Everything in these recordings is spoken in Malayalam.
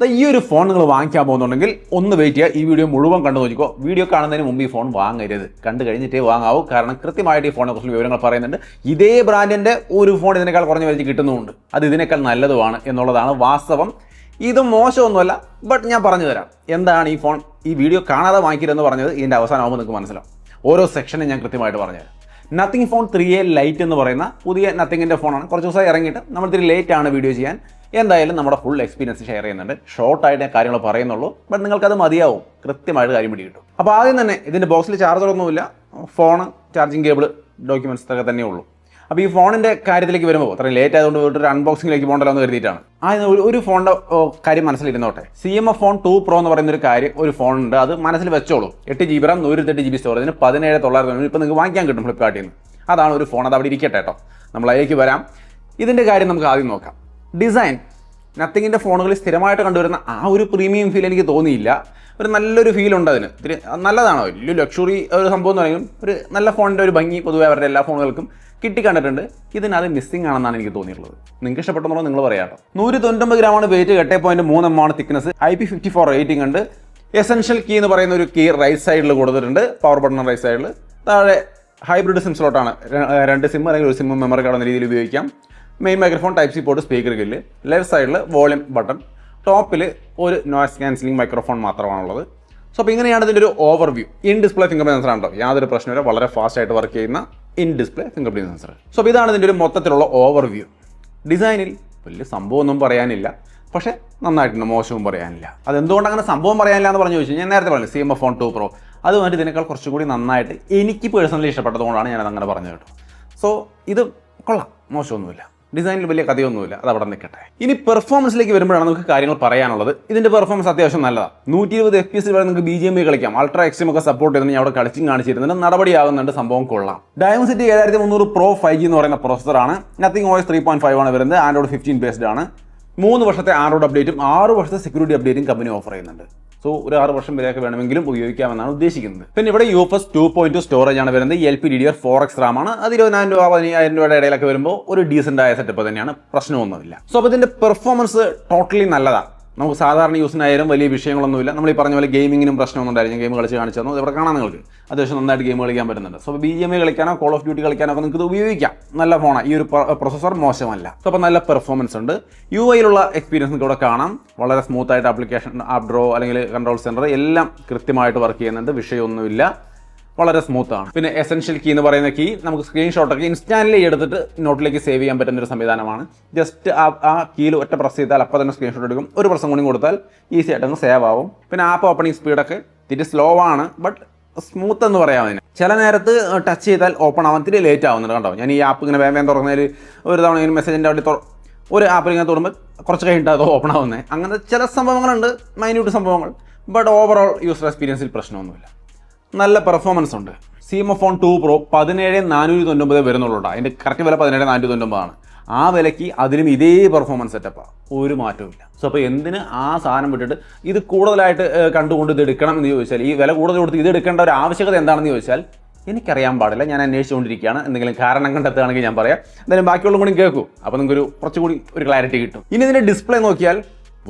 ഈ ഒരു ഫോൺ നിങ്ങൾ വാങ്ങിക്കാൻ പോകുന്നുണ്ടെങ്കിൽ ഒന്ന് വെയിറ്റ് ചെയ്യുക. ഈ വീഡിയോ മുഴുവൻ കണ്ടു നോക്കിക്കോ. വീഡിയോ കാണുന്നതിന് മുമ്പ് ഈ ഫോൺ വാങ്ങരുത്, കണ്ടു കഴിഞ്ഞിട്ടേ വാങ്ങാവൂ. കാരണം കൃത്യമായിട്ട് ഈ ഫോണിനെ കുറിച്ച് വിവരങ്ങൾ പറയുന്നുണ്ട്. ഇതേ ബ്രാൻഡിൻ്റെ ഒരു ഫോൺ ഇതിനേക്കാൾ കുറഞ്ഞ വിലയ്ക്ക് കിട്ടുന്നുമുണ്ട്. അത് ഇതിനേക്കാൾ നല്ലതുമാണ് എന്നുള്ളതാണ് വാസ്തവം. ഇത് മോശമൊന്നുമല്ല, ബട്ട് ഞാൻ പറഞ്ഞു തരാം എന്താണ് ഈ ഫോൺ ഈ വീഡിയോ കാണാതെ വാങ്ങിക്കരുതെന്ന് പറഞ്ഞത്. ഇതിൻ്റെ അവസാനമാകുമ്പോൾ നിങ്ങൾക്ക് മനസ്സിലാവും. ഓരോ സെക്ഷനും ഞാൻ കൃത്യമായിട്ട് പറഞ്ഞുതരാം. നത്തിങ് ഫോൺ 3A ലൈറ്റ് എന്ന് പറയുന്ന പുതിയ നത്തിങ്ങിൻ്റെ ഫോണാണ്. കുറച്ച് ദിവസമായി ഇറങ്ങിയിട്ട് നമ്മൾ ഇത്തിരി ലേറ്റ് ആണ് വീഡിയോ ചെയ്യാൻ. എന്തായാലും നമ്മുടെ ഫുൾ എക്സ്പീരിയൻസ് ഷെയർ ചെയ്യുന്നുണ്ട്. ഷോർട്ടായിട്ട് കാര്യങ്ങൾ പറയുന്നുള്ളൂ, ബട്ട് നിങ്ങൾക്കത് മതിയാവും. കൃത്യമായിട്ട് കാര്യം പിടി കിട്ടും. അപ്പോൾ ആദ്യം തന്നെ ഇതിൻ്റെ ബോക്സിൽ ചാർജറൊന്നുമില്ല. ഫോണ്, ചാർജിങ് കേബിൾ, ഡോക്യുമെൻറ്റ്സ് ഒക്കെ തന്നെ ഉള്ളൂ. അപ്പോൾ ഈ ഫോണിൻ്റെ കാര്യത്തിലേക്ക് വരുമ്പോൾ അത്രയും ലേറ്റ് ആയതുകൊണ്ട് ഒരു അൺബോക്സിംഗിലേക്ക് പോകണ്ടല്ലോ എന്ന് കരുതിയിട്ടാണ്. ഒരു ഫോണിൻ്റെ കാര്യം മനസ്സിലിരുന്നോട്ടെ. CMF ഫോൺ 2 Pro എന്ന് പറയുന്ന ഒരു ഫോണുണ്ട്. അത് മനസ്സിൽ വെച്ചോളൂ. 8GB RAM, 128GB സ്റ്റോറേജിന് 17,990. ഇപ്പോൾ നിങ്ങൾക്ക് വാങ്ങിക്കാൻ കിട്ടും ഫ്ലിപ്കാർട്ടിൽ നിന്ന്. അതാണ് ഒരു ഫോൺ. അത് അവിടെ ഇരിക്കട്ടെ കേട്ടോ, നമ്മൾ അതിലേക്ക് വരാം. ഇതിൻ്റെ കാര്യം നമുക്ക് ആദ്യം നോക്കാം. ഡിസൈൻ നത്തിങ്ങിൻ്റെ ഫോണുകളിൽ സ്ഥിരമായിട്ട് കണ്ടുവരുന്ന ആ ഒരു പ്രീമിയം ഫീൽ എനിക്ക് തോന്നിയില്ല. ഒരു നല്ലൊരു ഫീലുണ്ട് അതിന്. ഇത്തിരി നല്ലതാണോ, വലിയ ലക്ഷറി ഒരു സംഭവം എന്ന് പറയുമ്പോൾ ഒരു നല്ല ഫോണിൻ്റെ ഒരു ഭംഗി പൊതുവെ അവരുടെ എല്ലാ ഫോണുകൾക്കും കിട്ടിക്കണ്ടിട്ടുണ്ട്. ഇതിനത് മിസ്സിംഗ് ആണെന്നാണ് എനിക്ക് തോന്നിയിട്ടുള്ളത്. നിങ്ങൾക്ക് ഇഷ്ടപ്പെട്ടെന്നോ നിങ്ങൾ പറയാം കേട്ടോ. 199 ഗ്രാമാണ് weight, 8.3 mm thickness, IP54 rating ഉണ്ട്. എസെൻഷ്യൽ കീ എന്ന് പറയുന്ന ഒരു കീ റൈറ്റ് സൈഡിൽ കൊടുത്തിട്ടുണ്ട്, പവർ ബട്ടൺ റൈറ്റ് സൈഡിൽ. താഴെ ഹൈബ്രിഡ് സിം സ്ലോട്ടാണ്. 2 സിം അല്ലെങ്കിൽ ഒരു സിം മെമ്മറി കാർഡ് എന്ന രീതിയിൽ ഉപയോഗിക്കാം. Main microphone, type C port, speaker Gill. Left സൈഡിൽ വോളിയം ബട്ടൺ. ടോപ്പിൽ ഒരു നോയ്സ് ക്യാൻസലിംഗ് മൈക്രോഫോൺ മാത്രമാണുള്ളത്. സോ അപ്പോൾ ഇങ്ങനെയാണ് ഇതിൻ്റെ ഒരു overview. In display finger print sensor ആണോ, യാതൊരു പ്രശ്നമില്ല. വളരെ ഫാസ്റ്റ് ആയിട്ട് വർക്ക് ചെയ്യുന്ന in display finger print sensor. So അപ്പോൾ ഇതാണ് ഇതിൻ്റെ ഒരു മൊത്തത്തിലുള്ള ഓവർവ്യൂ. ഡിസൈനിൽ വലിയ സംഭവമൊന്നും പറയാനില്ല, പക്ഷേ നന്നായിട്ടുണ്ട്, മോശവും പറയാനില്ല. അതെന്തുകൊണ്ട് അങ്ങനെ സംഭവം പറയാനില്ല എന്ന് പറഞ്ഞു ചോദിച്ചു ഞാൻ നേരത്തെ പറഞ്ഞു. CMF ഫോൺ 2 Pro അതുമായിട്ട് ഇതിനേക്കാൾ കുറച്ചുകൂടി നന്നായിട്ട് എനിക്ക് പേഴ്സണലി ഇഷ്ടപ്പെട്ടതുകൊണ്ടാണ് ഞാനത് അങ്ങനെ പറഞ്ഞത് കേട്ടോ. സോ ഇത് കൊള്ളാം, മോശമൊന്നുമില്ല. ഡിസൈനിൽ വലിയ കഥയൊന്നുമില്ല, അത് അവിടെ നിൽക്കട്ടെ. ഇനി പെർഫോമൻസിലേക്ക് വരുമ്പോഴാണ് നമുക്ക് കാര്യങ്ങൾ പറയാനുള്ളത്. ഇതിൻ്റെ പെർഫോമൻസ് അത്യാവശ്യം നല്ലതാണ്. 120 FPS വരെ നിങ്ങൾക്ക് BGMI കളിക്കാം. അൾട്രാ എക്സ്ട്രീം ഒക്കെ സപ്പോർട്ട് ചെയ്ത് ഞാൻ അവിടെ കളിച്ചും കാണിച്ചിരുന്നുണ്ട്. നടപടിയാകുന്നുണ്ട്, സംഭവം കൊള്ളാം. Dimensity 7300 Pro 5G എന്ന് പറയുന്ന പ്രോസസ്സറാണ്. നത്തിങ് OS 3.5 ആണ് വരുന്നത്. Android 15 ബേസ്ഡ് ആണ്. 3 വർഷത്തെ ആൻഡ്രോയിഡ് അപ്ഡേറ്റും 6 വർഷത്തെ സെക്യൂരിറ്റി അപ്ഡേറ്റും കമ്പനി ഓഫർ ചെയ്യുന്നുണ്ട്. സോ ഒരു 6 വർഷം വരെയൊക്കെ വേണമെങ്കിലും ഉപയോഗിക്കാമെന്നാണ് ഉദ്ദേശിക്കുന്നത്. പിന്നെ ഇവിടെ UFS 2.2 സ്റ്റോറേജ് ആണ് വരുന്നത്. LPDDR4X RAM ആണ്. അത് 20,000 രൂപ 15,000 രൂപയുടെ ഇടയിലൊക്കെ വരുമ്പോൾ ഒരു ഡീസൻ്റ് ആയ സെറ്റപ്പ് തന്നെയാണ്, പ്രശ്നമൊന്നുമില്ല. സോ അപ്പോൾ ഇതിൻ്റെ പെർഫോമൻസ് ടോട്ടലി നല്ലതാണ്. നമുക്ക് സാധാരണ യൂസിനായാലും വലിയ വിഷയങ്ങളൊന്നുമില്ല. നമ്മൾ ഈ പറഞ്ഞ പോലെ ഗെയിമിങ്ങിനും പ്രശ്നമൊന്നും ഉണ്ടായിരുന്നു. ഗെയിം കളിച്ച് കാണിച്ചു തന്നു, ഇവിടെ കാണാം നിങ്ങൾക്ക്. അത്യാവശ്യം നന്നായിട്ട് ഗെയിം കളിക്കാൻ പറ്റുന്നുണ്ട്. സോ BGMI കളിക്കാനോ കോൾ ഓഫ് ഡ്യൂട്ടി കളിക്കാനോ ഒക്കെ നിങ്ങൾക്ക് ഇത് ഉപയോഗിക്കാം. നല്ല ഫോണാണ്. ഈ ഒരു പ്രൊസസ്സർ മോശമല്ല. സോ അപ്പോൾ നല്ല പെർഫോമൻസ് ഉണ്ട്. UIയിലുള്ള എക്സ്പീരിയൻസ് നിങ്ങൾക്ക് ഇവിടെ കാണാം. വളരെ സ്മൂത്തായിട്ട് ആപ്ലിക്കേഷൻ, ആപ്പ് ഡ്രോ അല്ലെങ്കിൽ കൺട്രോൾ സെൻറ്റർ എല്ലാം കൃത്യമായിട്ട് വർക്ക് ചെയ്യുന്നുണ്ട്. വിഷയമൊന്നുമില്ല, വളരെ സ്മൂത്താണ്. പിന്നെ എസെൻഷ്യൽ കീ എന്ന് പറയുന്ന കീ നമുക്ക് സ്ക്രീൻഷോട്ടൊക്കെ ഇൻസ്റ്റാന്റ്ലി എടുത്തിട്ട് നോട്ടിലേക്ക് സേവ് ചെയ്യാൻ പറ്റുന്ന ഒരു സംവിധാനമാണ്. ജസ്റ്റ് ആ കീയിൽ ഒറ്റ പ്രസ് ചെയ്താൽ അപ്പോൾ തന്നെ സ്ക്രീൻഷോട്ട് എടുക്കും. ഒരു പ്രസം കൂടി കൊടുത്താൽ ഈസി ആയിട്ടങ്ങ് സേവ് ആവും. പിന്നെ ആപ്പ് ഓപ്പണിംഗ് സ്പീഡൊക്കെ ഇത്തിരി സ്ലോ ആണ്, ബട്ട് സ്മൂത്ത് എന്ന് പറയാം. അതിന് ചില നേരത്ത് ടച്ച് ചെയ്താൽ ഓപ്പൺ ആവാൻ ഇത്തിരി ലേറ്റ് ആവുന്നുണ്ട്. കണ്ടോ, ഞാൻ ഈ ആപ്പ് ഇങ്ങനെ വേഗം തുറന്നതിൽ ഒരു തവണ ഇങ്ങനെ മെസ്സേജിൻ്റെ അവിടെ ഒരു ആപ്പ് ഇങ്ങനെ തുറന്ന് കുറച്ച് കഴിഞ്ഞിട്ട് അത് ഓപ്പൺ ആവുന്നത്. അങ്ങനെ ചില സംഭവങ്ങളുണ്ട്, മൈന്യൂട്ട് സംഭവങ്ങൾ. ബട്ട് ഓവറോൾ യൂസർ എക്സ്പീരിയൻസിൽ പ്രശ്നമൊന്നുമില്ല. നല്ല പെർഫോമൻസ് ഉണ്ട്. CMF ഫോൺ 2 Pro 17,490 വരുന്നുള്ളൂ. അതിൻ്റെ കറക്റ്റ് വില 17,490 ആണ്. ആ വിലയ്ക്ക് അതിലും ഇതേ പെർഫോമൻസ് സെറ്റപ്പാണ്, ഒരു മാറ്റവും ഇല്ല. സോ അപ്പോൾ എന്തിന് ആ സാധനം വിട്ടിട്ട് ഇത് കൂടുതലായിട്ട് കണ്ടുകൊണ്ട് ഇത് എടുക്കണം എന്ന് ചോദിച്ചാൽ, ഈ വില കൂടുതൽ കൊടുത്ത് ഇത് എടുക്കേണ്ട ഒരു ആവശ്യകത എന്താണെന്ന് ചോദിച്ചാൽ എനിക്കറിയാൻ പാടില്ല. ഞാൻ അന്വേഷിച്ചുകൊണ്ടിരിക്കുകയാണ്. എന്തെങ്കിലും കാരണം കണ്ടെത്തുകയാണെങ്കിൽ ഞാൻ പറയാം. എന്തായാലും ബാക്കിയുള്ള കൂടി കേൾക്കൂ, അപ്പോൾ നിങ്ങൾക്ക് കുറച്ചുകൂടി ഒരു ക്ലാരിറ്റി കിട്ടും. ഇനി ഇതിൻ്റെ ഡിസ്പ്ലേ നോക്കിയാൽ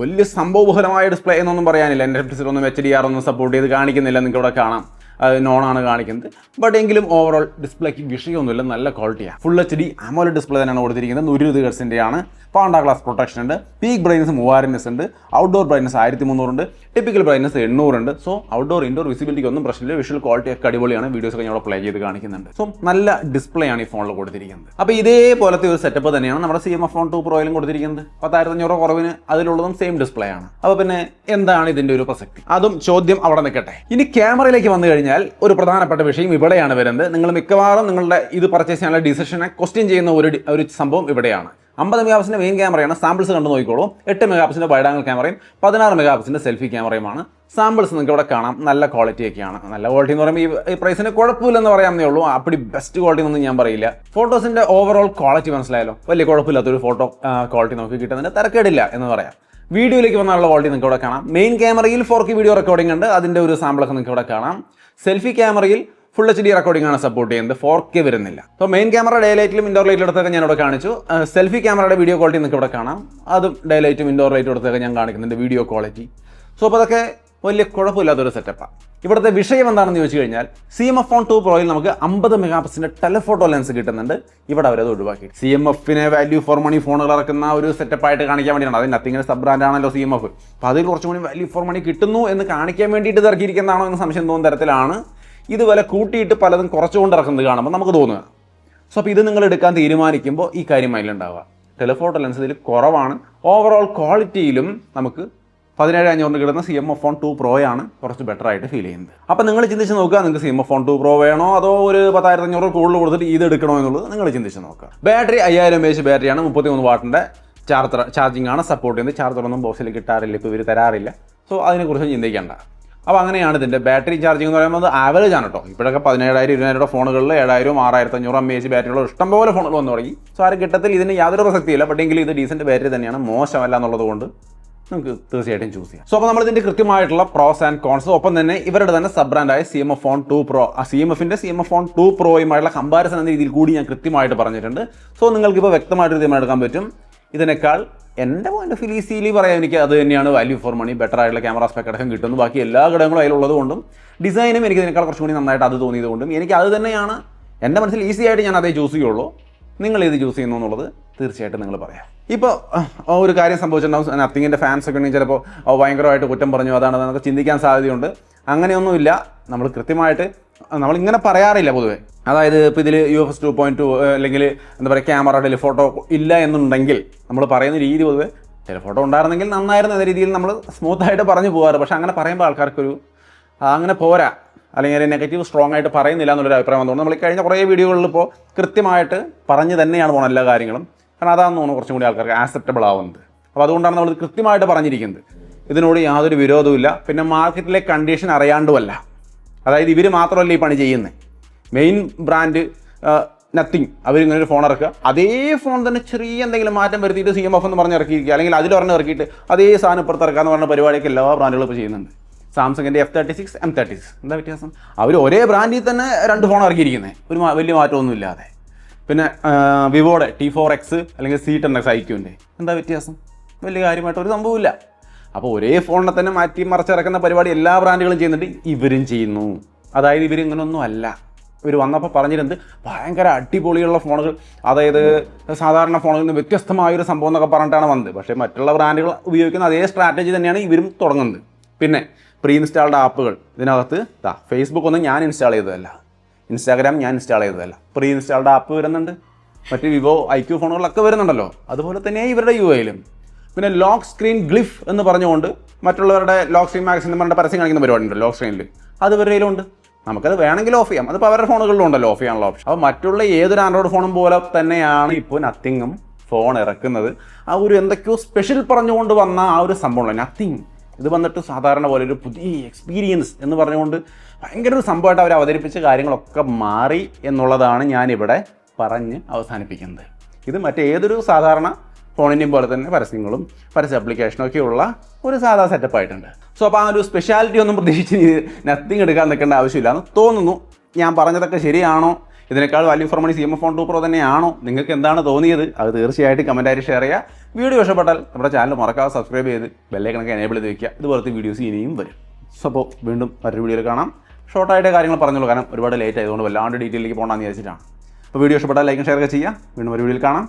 വലിയ സംഭവബഹുലമായ ഡിസ്പ്ലേ എന്നൊന്നും പറയാനില്ല. എൻ്റെ ഒന്നും HDR ഒന്നും സപ്പോർട്ട് ചെയ്ത് കാണിക്കുന്നില്ല, നിങ്ങൾക്ക് ഇവിടെ കാണാം. അത് നോണാണ് കാണിക്കുന്നത്. ബട്ട് എങ്കിലും ഓവറോൾ ഡിസ്പ്ലേക്ക് വിഷയമൊന്നുമില്ല, നല്ല ക്വാളിറ്റിയാണ്. ഫുൾ HD AMOLED ഡിസ്പ്ലേ തന്നെയാണ് കൊടുത്തിരിക്കുന്നത്. 120 ഹെർട്സിൻ്റെയാണ്. പാണ്ട ഗ്ലാസ് പ്രൊട്ടക്ഷൻ ഉണ്ട്. പീക്ക് ബ്രൈറ്റ്നസ് 3000 ഉണ്ട്. ഔട്ട്ഡോർ ബ്രൈറ്റ്നസ് 1300 ഉണ്ട്. ടിപ്പിക്കൽ ബ്രൈറ്റ്നസ് 800 ഉണ്ട്. സോ ഔട്ട്ഡോർ ഇൻഡോർ വിസിബിലിറ്റിക്ക് ഒന്നും പ്രശ്നമില്ല. വിഷ്വൽ ക്വാളിറ്റി ഒക്കെ അടിപൊളിയാണ്. വീഡിയോസ് ഒക്കെ ഞാൻ പ്ലേ ചെയ്ത് കാണിക്കുന്നുണ്ട്. സോ നല്ല ഡിസ്പ്ലേ ആണ് ഈ ഫോണിൽ കൊടുത്തിരിക്കുന്നത്. അപ്പോൾ ഇതേപോലത്തെ ഒരു സെറ്റപ്പ് തന്നെയാണ് നമ്മുടെ CMF ഫോൺ 2 Proയിലും കൊടുത്തിരിക്കുന്നത്. 10,500 കുറവിന് അതിലുള്ളതും സെയിം ഡിസ്പ്ലേ ആണ്. അപ്പോൾ പിന്നെ എന്താണ് ഇതിൻ്റെ ഒരു പ്രസക്തി? അതും ചോദ്യം അവിടെ നിൽക്കട്ടെ. ഇനി ക്യാമറയിലേക്ക് വന്നു കഴിഞ്ഞാൽ ഒരു പ്രധാനപ്പെട്ട വിഷയം ഇവിടെയാണ് വരുന്നത്. നിങ്ങൾ മിക്കവാറും നിങ്ങളുടെ ഇത് പർച്ചേസ് ചെയ്യാനുള്ള ഡിസിഷനെ ക്വസ്റ്റ്യൻ ചെയ്യുന്ന ഒരു സംഭവം ഇവിടെയാണ്. 50 മെഗാപിക്സലിന്റെ മെയിൻ ക്യാമറയാണ്. സാമ്പിൾസ് കണ്ടു നോക്കിക്കോളൂ. 8 മെഗാപിക്സലിന്റെ വൈഡ് ആംഗിൾ ക്യാമറയും 16 മെഗാപിക്സലിന്റെ സെൽഫി ക്യാമറയുമാണ്. സാമ്പിൾസ് നിങ്ങൾക്ക് ഇവിടെ കാണാം. നല്ല ക്വാളിറ്റിയൊക്കെയാണ്. നല്ല ക്വാളിറ്റി എന്ന് പറയുമ്പോൾ ഈ പ്രൈസിന് കുഴപ്പമില്ലെന്ന് പറയാമെന്നേ ഉള്ളൂ. അപ്പടി ബെസ്റ്റ് ക്വാളിറ്റി ഒന്നും ഞാൻ പറയില്ല. ഫോട്ടോസിന്റെ ഓവറോൾ ക്വാളിറ്റി മനസ്സിലായല്ലോ. വലിയ കുഴപ്പമില്ലാത്തൊരു ഫോട്ടോ ക്വാളിറ്റി നോക്കി കിട്ടുന്നതിന് തിരക്കേടില്ല എന്ന് പറയാം. വീഡിയോയിലേക്ക് വന്നുള്ള ക്വാളിറ്റി നിങ്ങൾക്ക് ഇവിടെ കാണാം. മെയിൻ ക്യാമറയിൽ 4K വീഡിയോ റെക്കോർഡിംഗ് ഉണ്ട്. അതിൻ്റെ ഒരു സാമ്പിളൊക്കെ നിങ്ങൾക്ക് ഇവിടെ കാണാം. സെൽഫി ക്യാമറയിൽ ഫുൾ HD റെക്കോർഡിംഗ് ആണ് സപ്പോർട്ട് ചെയ്യുന്നത്, 4K വരുന്നില്ല. അപ്പോൾ മെയിൻ ക്യാമറ ഡേ ലൈറ്റിലും ഇൻഡോർ ലൈറ്റിലും എടുത്തൊക്കെ ഞാൻ ഇവിടെ കാണിച്ചു. സെൽഫി ക്യാമറയുടെ വീഡിയോ ക്വാളിറ്റി നിങ്ങൾക്ക് ഇവിടെ കാണാം, അതും ഡേ ലൈറ്റും ഇൻഡോർ ലൈറ്റും എടുത്തൊക്കെ ഞാൻ കാണിക്കുന്നുണ്ട് വീഡിയോ ക്വാളിറ്റി. സോ അപ്പോൾ അതൊക്കെ വലിയ കുഴപ്പമില്ലാത്തൊരു സെറ്റപ്പാണ്. ഇവിടുത്തെ വിഷയം എന്താണെന്ന് ചോദിച്ചു കഴിഞ്ഞാൽ CMF ഫോൺ 2 Proയിൽ നമുക്ക് 50 മെഗാപിക്സലിന്റെ ടെലഫോട്ടോ ലെൻസ് കിട്ടുന്നുണ്ട്. ഇവിടെ അവരത് ഒഴിവാക്കി. CMFനെ വാല്യൂ ഫോർ മണി ഫോണുകൾ ഇറക്കുന്ന ഒരു സെറ്റപ്പായിട്ട് കാണിക്കാൻ വേണ്ടിയാണ്. അത് നത്തിങ്ങിന്റെ സബ് ബ്രാൻഡാണല്ലോ CMF. അപ്പോൾ അതിൽ കുറച്ചും കൂടി വാല്യൂ ഫോർ മണി കിട്ടുന്നു എന്ന് കാണിക്കാൻ വേണ്ടിയിട്ട് ഇത് ഇറക്കിയിരിക്കുന്നതാണോ എന്ന് സംശയം തോന്നുന്ന തരത്തിലാണ് ഇത് വില കൂട്ടിയിട്ട് പലതും കുറച്ചുകൊണ്ട് ഇറക്കുന്നത് കാണുമ്പോൾ നമുക്ക് തോന്നുക. സോ അപ്പോൾ ഇത് നിങ്ങൾ എടുക്കാൻ തീരുമാനിക്കുമ്പോൾ ഈ കാര്യം അതിലുണ്ടാവുക. ടെലഫോട്ടോ ലെൻസ് ഇതിൽ കുറവാണ്. ഓവറോൾ ക്വാളിറ്റിയിലും നമുക്ക് 17,500 കിട്ടുന്ന CMF ഫോൺ 2 Pro ആണ് കുറച്ച് ബെറ്റർ ആയിട്ട് ഫീൽ ചെയ്യുന്നത്. അപ്പോൾ നിങ്ങൾ ചിന്തിച്ച് നോക്കുക, നിങ്ങൾക്ക് CMF ഫോൺ 2 Pro വേണോ അതോ ഒരു 10,500 കൂടുതൽ കൊടുത്തിട്ട് ഇത് എടുക്കണോ എന്നുള്ളത് നിങ്ങൾ ചിന്തിച്ച് നോക്കുക. ബാറ്ററി 5000 mAh ബാറ്ററിയാണ്, 33 വാട്ടിൻ്റെ ചാർജിങ് ആണ് സപ്പോർട്ട് ചെയ്യുന്നത്. ചാർജറൊന്നും ബോക്സിൽ കിട്ടാറില്ല, ഇപ്പോൾ ഇവർ തരാറില്ല. സോ അതിനെക്കുറിച്ച് ചിന്തിക്കേണ്ട. അപ്പോൾ അങ്ങനെയാണ് ഇതിൻ്റെ ബാറ്ററി ചാർജിങ് എന്ന് പറയുന്നത് ആവറേജ് ആണ് കേട്ടോ. ഇപ്പോഴൊക്കെ 17,000 20,000 ഫോണുകളിൽ 7,000 6,500 mAh ബാറ്ററിയുള്ള ഇഷ്ടംപോലെ ഫോണുകൾ വന്നു തുടങ്ങി. സോ ആ ഘട്ടത്തിൽ ഇതിന് യാതൊരു പ്രസക്തിയില്ല. ബട്ടെങ്കിലും ഇത് ഡീസൻറ്റ് ബാറ്ററി തന്നെയാണ്, മോശമല്ല എന്നുള്ളത് കൊണ്ട് നമുക്ക് തീർച്ചയായിട്ടും ചൂസ് ചെയ്യാം. സോ അപ്പോൾ നമ്മൾ ഇതിൻ്റെ കൃത്യമായിട്ടുള്ള പ്രോസ് ആൻഡ് കോൺസ്, ഒപ്പം തന്നെ ഇവരുടെ തന്നെ സബ് ബ്രാൻഡായ CMF ഫോൺ 2 Pro, ആ CMF ഫോൺ 2 Proയുമായുള്ള കമ്പാരിസൺ എന്ന രീതിയിൽ കൂടി ഞാൻ കൃത്യമായിട്ട് പറഞ്ഞിട്ടുണ്ട്. സോ നിങ്ങൾക്കിപ്പോൾ വ്യക്തമായിട്ട് തീരുമാനമെടുക്കാൻ പറ്റും. ഇതിനേക്കാൾ എൻ്റെ പോയിന്റ് ഓഫ് വ്യൂ ഈസിലി പറയാം, എനിക്ക് അത് തന്നെയാണ് വാല്യൂ ഫോർ മണി, ബെറ്റർ ആയിട്ടുള്ള ക്യാമറ സ്പെക് അടക്കം കിട്ടുന്നു. ബാക്കി എല്ലാ ഘടകങ്ങളും അതിലുള്ളതുകൊണ്ടും ഡിസൈനും എനിക്ക് ഇതിനേക്കാൾ കുറച്ചും കൂടി നന്നായിട്ട് അത് തോന്നിയതുകൊണ്ടും എനിക്ക് അത് തന്നെയാണ് എൻ്റെ മനസ്സിൽ ഈസി ആയിട്ട് ഞാൻ അതേ ചൂസ് ചെയ്യുള്ളൂ. നിങ്ങൾ ഇത് ചൂസ് ചെയ്യുന്നു എന്നുള്ളത് തീർച്ചയായിട്ടും നിങ്ങൾ പറയാം. ഇപ്പോൾ ഒരു കാര്യം സംഭവിച്ചിട്ടുണ്ടാവും, നത്തിങ്ങിൻ്റെ ഫാൻസൊക്കെ ഉണ്ടെങ്കിൽ ചിലപ്പോൾ ഭയങ്കരമായിട്ട് കുറ്റം പറഞ്ഞു അതാണ് അതൊക്കെ ചിന്തിക്കാൻ സാധ്യതയുണ്ട്. അങ്ങനെയൊന്നുമില്ല. നമ്മൾ കൃത്യമായിട്ട് നമ്മളിങ്ങനെ പറയാറില്ല പൊതുവേ. അതായത് ഇപ്പോൾ ഇതിൽ UFS 2.2 അല്ലെങ്കിൽ എന്താ പറയുക ക്യാമറ ടെലിഫോട്ടോ ഇല്ല എന്നുണ്ടെങ്കിൽ നമ്മൾ പറയുന്ന രീതി പൊതുവേ ടെലിഫോട്ടോ ഉണ്ടായിരുന്നെങ്കിൽ നന്നായിരുന്നു എന്ന രീതിയിൽ നമ്മൾ സ്മൂത്തായിട്ട് പറഞ്ഞു പോകാറ്. പക്ഷേ അങ്ങനെ പറയുമ്പോൾ ആൾക്കാർക്കൊരു അങ്ങനെ പോരാ, അല്ലെങ്കിൽ നെഗറ്റീവ് സ്ട്രോങ് ആയിട്ട് പറയുന്നില്ല എന്നുള്ളൊരു അഭിപ്രായം വന്നുകൊണ്ട് നമ്മൾ കഴിഞ്ഞ കുറേ വീഡിയോകളിൽ ഇപ്പോൾ കൃത്യമായിട്ട് പറഞ്ഞു തന്നെയാണ് പോകുന്നത് എല്ലാ കാര്യങ്ങളും. കാരണം അതാണെന്ന് തോന്നുന്നു കുറച്ചും കൂടി ആൾക്കാർക്ക് ആക്സെപ്റ്റബിൾ ആവുന്നത്. അപ്പോൾ അതുകൊണ്ടാണ് നമ്മൾ കൃത്യമായിട്ട് പറഞ്ഞിരിക്കുന്നത്. ഇതിനോട് യാതൊരു വിരോധവുമില്ല. പിന്നെ മാർക്കറ്റിലെ കണ്ടീഷൻ അറിയാണ്ടുമല്ല. അതായത് ഇവർ മാത്രമല്ല ഈ പണി ചെയ്യുന്നത്. മെയിൻ ബ്രാൻഡ് നത്തിങ് അവരിങ്ങനെ ഒരു ഫോൺ ഇറക്കുക, അതേ ഫോൺ തന്നെ ചെറിയ എന്തെങ്കിലും മാറ്റം വരുത്തിയിട്ട് CMF എന്ന് പറഞ്ഞ് ഇറക്കിയിരിക്കുക, അല്ലെങ്കിൽ അതിലൊരെണ്ണം ഇറക്കിയിട്ട് അതേ സാധനം ഇപ്പുറത്ത് ഇറക്കാമെന്ന് പറഞ്ഞ പരിപാടിയൊക്കെ എല്ലാ ബ്രാൻഡുകളും ഇപ്പോൾ ചെയ്യുന്നുണ്ട്. സാംസങ്ങിൻ്റെ F36, M36 എന്താ വ്യത്യാസം? അവർ ഒരേ ബ്രാൻഡിൽ തന്നെ 2 ഫോൺ ഇറക്കിയിരിക്കുന്നത്, ഒരു വലിയ മാറ്റമൊന്നും ഇല്ലാതെ. പിന്നെ വിവോയുടെ T4X അല്ലെങ്കിൽ C10X IQൻ്റെ എന്താ വ്യത്യാസം? വലിയ കാര്യമായിട്ട് ഒരു സംഭവമില്ല. അപ്പോൾ ഒരേ ഫോണിനെ തന്നെ മാറ്റി മറിച്ചിറക്കുന്ന പരിപാടി എല്ലാ ബ്രാൻഡുകളും ചെയ്യുന്നുണ്ട്, ഇവരും ചെയ്യുന്നു. അതായത് ഇവരിങ്ങനൊന്നും അല്ല. ഇവർ വന്നപ്പോൾ പറഞ്ഞിരുന്നത് ഭയങ്കര അടിപൊളിയുള്ള ഫോണുകൾ, അതായത് സാധാരണ ഫോണുകളിൽ നിന്ന് വ്യത്യസ്തമായൊരു സംഭവം എന്നൊക്കെ പറഞ്ഞിട്ടാണ് വന്നത്. പക്ഷേ മറ്റുള്ള ബ്രാൻഡുകൾ ഉപയോഗിക്കുന്ന അതേ സ്ട്രാറ്റജി തന്നെയാണ് ഇവരും തുടങ്ങുന്നത്. പിന്നെ പ്രീ ഇൻസ്റ്റാൾഡ് ആപ്പുകൾ ഇതിനകത്ത് ഫേസ്ബുക്ക് ഒന്നും ഞാൻ ഇൻസ്റ്റാൾ ചെയ്തതല്ല, ഇൻസ്റ്റാഗ്രാം ഞാൻ ഇൻസ്റ്റാൾ ചെയ്തതല്ല, പ്രീ ഇൻസ്റ്റാൾഡ് ആപ്പ് വരുന്നുണ്ട്. മറ്റ് വിവോ IQ ഫോണുകളൊക്കെ വരുന്നുണ്ടല്ലോ, അതുപോലെ തന്നെയാണ് ഇവരുടെ UIയിലും. പിന്നെ ലോക്ക് സ്ക്രീൻ ഗ്ലിഫ് എന്ന് പറഞ്ഞുകൊണ്ട് മറ്റുള്ളവരുടെ ലോക്ക് സ്ക്രീൻ മാക്സിമം പറഞ്ഞ പരസ്യം കാണിക്കുന്ന പരിപാടി ഉണ്ട് ലോക്ക് സ്ക്രീനിൽ, അത് ഇവരുടെയിലുണ്ട്. നമുക്കത് വേണമെങ്കിൽ ഓഫ് ചെയ്യാം, അതിപ്പോൾ അവരുടെ ഫോണുകളിലും ഉണ്ടല്ലോ ഓഫ് ചെയ്യാനുള്ള ഓപ്ഷൻ. അപ്പോൾ മറ്റുള്ള ഏതൊരു ആൻഡ്രോയിഡ് ഫോണും പോലെ തന്നെയാണ് ഇപ്പോൾ നത്തിങ്ങും ഫോൺ ഇറക്കുന്നത്. ആ ഒരു എന്തൊക്കെയോ സ്പെഷ്യൽ പറഞ്ഞുകൊണ്ട് വന്ന ആ ഒരു സംഭവമുള്ള നത്തിങ്, ഇത് വന്നിട്ട് സാധാരണ പോലെ ഒരു പുതിയ എക്സ്പീരിയൻസ് എന്ന് പറഞ്ഞുകൊണ്ട് ഭയങ്കര ഒരു സംഭവമായിട്ട് അവർ അവതരിപ്പിച്ച കാര്യങ്ങളൊക്കെ മാറി എന്നുള്ളതാണ് ഞാനിവിടെ പറഞ്ഞ് അവസാനിപ്പിക്കുന്നത്. ഇത് മറ്റേതൊരു സാധാരണ ഫോണിൻ്റെയും പോലെ തന്നെ പരസ്യങ്ങളും പരസ്യ ആപ്ലിക്കേഷനും ഒക്കെയുള്ള ഒരു സാധാ സെറ്റപ്പായിട്ടുണ്ട്. സോ അപ്പോൾ ആ ഒരു സ്പെഷ്യാലിറ്റി ഒന്നും പ്രതീക്ഷിച്ച് നത്തിങ് എടുക്കാൻ നിൽക്കേണ്ട ആവശ്യമില്ല എന്ന് തോന്നുന്നു. ഞാൻ പറഞ്ഞതൊക്കെ ശരിയാണോ? ഇതിനേക്കാൾ value for money CMF phone 2 Pro തന്നെയാണോ? നിങ്ങൾക്ക് എന്താണ് തോന്നിയത്? അത് തീർച്ചയായിട്ടും കമൻറ്റായിട്ട് ഷെയർ ചെയ്യുക. വീഡിയോ ഇഷ്ടപ്പെട്ടാൽ നമ്മുടെ ചാനൽ മറക്കാതെ സബ്സ്ക്രൈബ് ചെയ്ത് ബെല്ലൈക്കണൊക്കെ എനേബിൾ ചെയ്ത് വയ്ക്കുക. ഇതുപോലത്തെ വീഡിയോസ് ഇനിയും വരും. സോ അപ്പോൾ വീണ്ടും മറ്റൊരു വീഡിയോയിൽ കാണാം. ഷോർട്ടായിട്ട് കാര്യങ്ങൾ പറഞ്ഞോളൂ, കാരണം ഒരുപാട് ലേറ്റ് ആയതുകൊണ്ട് വല്ലാണ്ട് ഡീറ്റെയിലേക്ക് പോകണമെന്ന് വിചാരിച്ചിട്ടാണ്. അപ്പോൾ വീഡിയോ ഇഷ്ടപ്പെട്ടാൽ ലൈക്കും ഷെയർ ഒക്കെ ചെയ്യുക. വീണ്ടും ഒരു വീഡിയോയിൽ കാണാം.